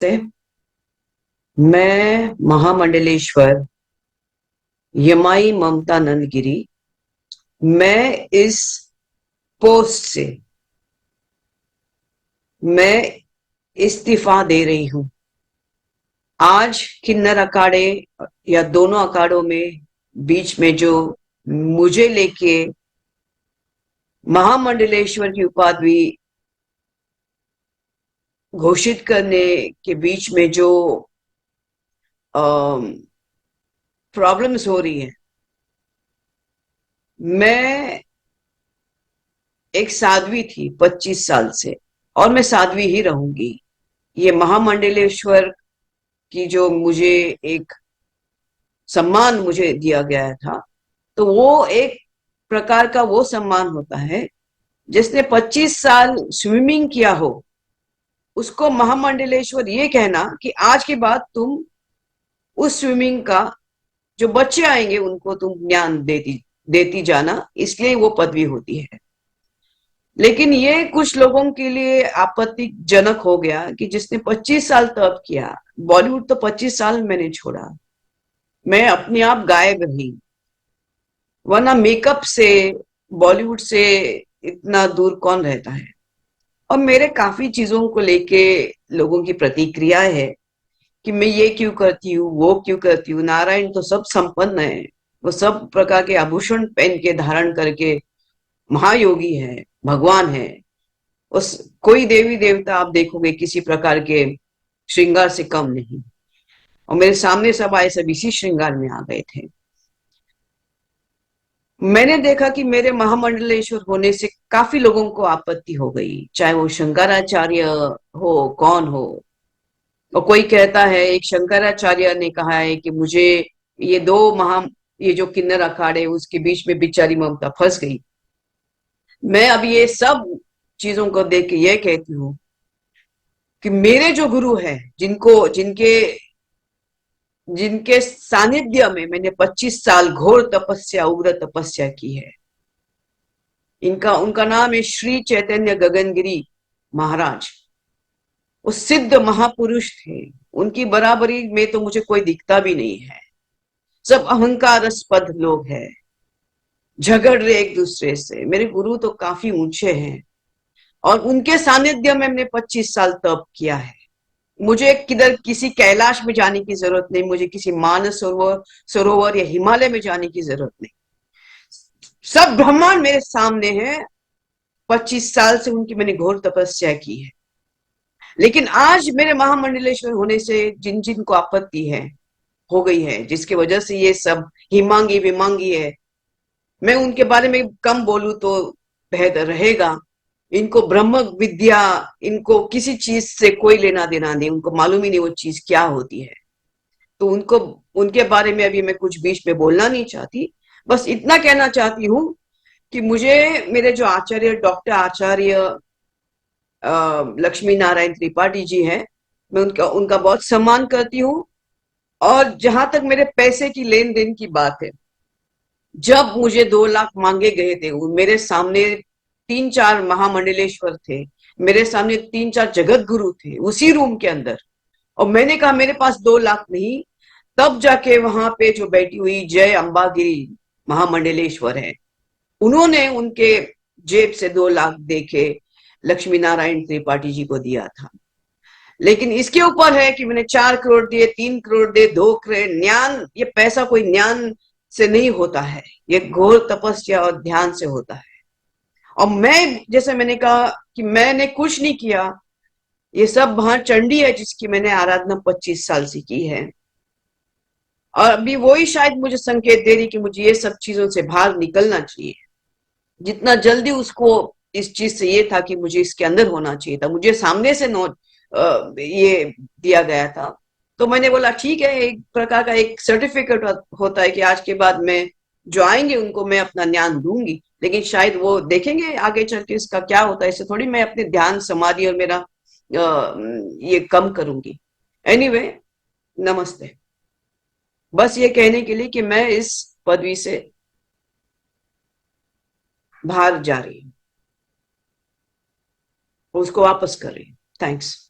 से मैं महामंडलेश्वर यमाई ममता नंदगिरी। मैं इस पोस्ट से मैं इस्तीफा दे रही हूं। आज किन्नर अखाड़े या दोनों अखाड़ों में बीच में जो मुझे लेके महामंडलेश्वर की उपाधि घोषित करने के बीच में जो प्रॉब्लम्स हो रही है, मैं एक साध्वी थी 25 साल से और मैं साध्वी ही रहूंगी। ये महामंडलेश्वर की जो मुझे एक सम्मान मुझे दिया गया था, तो वो एक प्रकार का वो सम्मान होता है जिसने 25 साल स्विमिंग किया हो, उसको महामंडलेश्वर ये कहना कि आज के बाद तुम उस स्विमिंग का जो बच्चे आएंगे उनको तुम ज्ञान देती देती जाना, इसलिए वो पदवी होती है। लेकिन ये कुछ लोगों के लिए आपत्तिजनक हो गया कि जिसने 25 साल तप किया, बॉलीवुड तो 25 साल मैंने छोड़ा, मैं अपने आप गायब रही, वरना मेकअप से बॉलीवुड से इतना दूर कौन रहता है। और मेरे काफी चीजों को लेके लोगों की प्रतिक्रिया है कि मैं ये क्यों करती हूँ, वो क्यों करती हूँ। नारायण तो सब संपन्न है, वो सब प्रकार के आभूषण पहन के धारण करके महायोगी है, भगवान है। उस कोई देवी देवता आप देखोगे किसी प्रकार के श्रृंगार से कम नहीं, और मेरे सामने सब आए सब इसी श्रृंगार में आ गए थे। मैंने देखा कि मेरे महामंडलेश्वर होने से काफी लोगों को आपत्ति हो गई, चाहे वो शंकराचार्य हो, कौन हो। और कोई कहता है, एक शंकराचार्य ने कहा है कि मुझे ये दो महा ये जो किन्नर अखाड़े उसके बीच में बेचारी ममता फंस गई। मैं अब ये सब चीजों को देख के ये कहती हूँ कि मेरे जो गुरु है, जिनको जिनके जिनके सानिध्य में मैंने 25 साल घोर तपस्या, उग्र तपस्या की है, इनका उनका नाम है श्री चैतन्य गगनगिरी महाराज। वो सिद्ध महापुरुष थे, उनकी बराबरी में तो मुझे कोई दिखता भी नहीं है। सब अहंकारास्पद लोग हैं, झगड़ रहे एक दूसरे से। मेरे गुरु तो काफी ऊंचे हैं और उनके सानिध्य में मैंने 25 साल तप किया है। मुझे किधर किसी कैलाश में जाने की जरूरत नहीं, मुझे किसी मानस सरोवर सरोवर या हिमालय में जाने की जरूरत नहीं। सब ब्रह्मांड मेरे सामने है। 25 साल से उनकी मैंने घोर तपस्या की है। लेकिन आज मेरे महामंडलेश्वर होने से जिन जिन को आपत्ति है, हो गई है, जिसकी वजह से ये सब हिमांगी विमांगी है, मैं उनके बारे में कम बोलूं तो बेहतर रहेगा। इनको ब्रह्म विद्या, इनको किसी चीज से कोई लेना देना नहीं, उनको मालूम ही नहीं वो चीज क्या होती है। तो उनको उनके बारे में अभी मैं कुछ बीच में बोलना नहीं चाहती। बस इतना कहना चाहती हूँ कि मुझे मेरे जो आचार्य, डॉक्टर आचार्य लक्ष्मी नारायण त्रिपाठी जी हैं, मैं उनका उनका बहुत सम्मान करती हूँ। और जहां तक मेरे पैसे की लेन देन की बात है, जब मुझे 2 लाख मांगे गए थे, मेरे सामने 3-4 महामंडलेश्वर थे, मेरे सामने 3-4 जगत गुरु थे उसी रूम के अंदर, और मैंने कहा मेरे पास 2 लाख नहीं। तब जाके वहां पे जो बैठी हुई जय अंबागिरी महामंडलेश्वर है, उन्होंने उनके जेब से 2 लाख देके लक्ष्मी नारायण त्रिपाठी जी को दिया था। लेकिन इसके ऊपर है कि मैंने 4 करोड़ दिए, 3 करोड़ दिए, 2 करोड़। ज्ञान, ये पैसा कोई ज्ञान से नहीं होता है, ये घोर तपस्या और ध्यान से होता है। और मैं, जैसे मैंने कहा कि मैंने कुछ नहीं किया, ये सब वहां चंडी है जिसकी मैंने आराधना 25 साल से की है। और अभी वही शायद मुझे संकेत दे रही कि मुझे ये सब चीजों से बाहर निकलना चाहिए। जितना जल्दी उसको इस चीज से ये था कि मुझे इसके अंदर होना चाहिए था, मुझे सामने से नो ये दिया गया था। तो मैंने बोला ठीक है, एक प्रकार का एक सर्टिफिकेट होता है कि आज के बाद मैं जो आएंगे उनको मैं अपना ज्ञान दूंगी। लेकिन शायद वो देखेंगे आगे चल के इसका क्या होता है, इससे थोड़ी मैं अपने ध्यान समाधि और मेरा ये कम करूंगी। एनीवे, नमस्ते। बस ये कहने के लिए कि मैं इस पदवी से बाहर जा रही हूँ, उसको वापस कर रही हूँ। थैंक्स।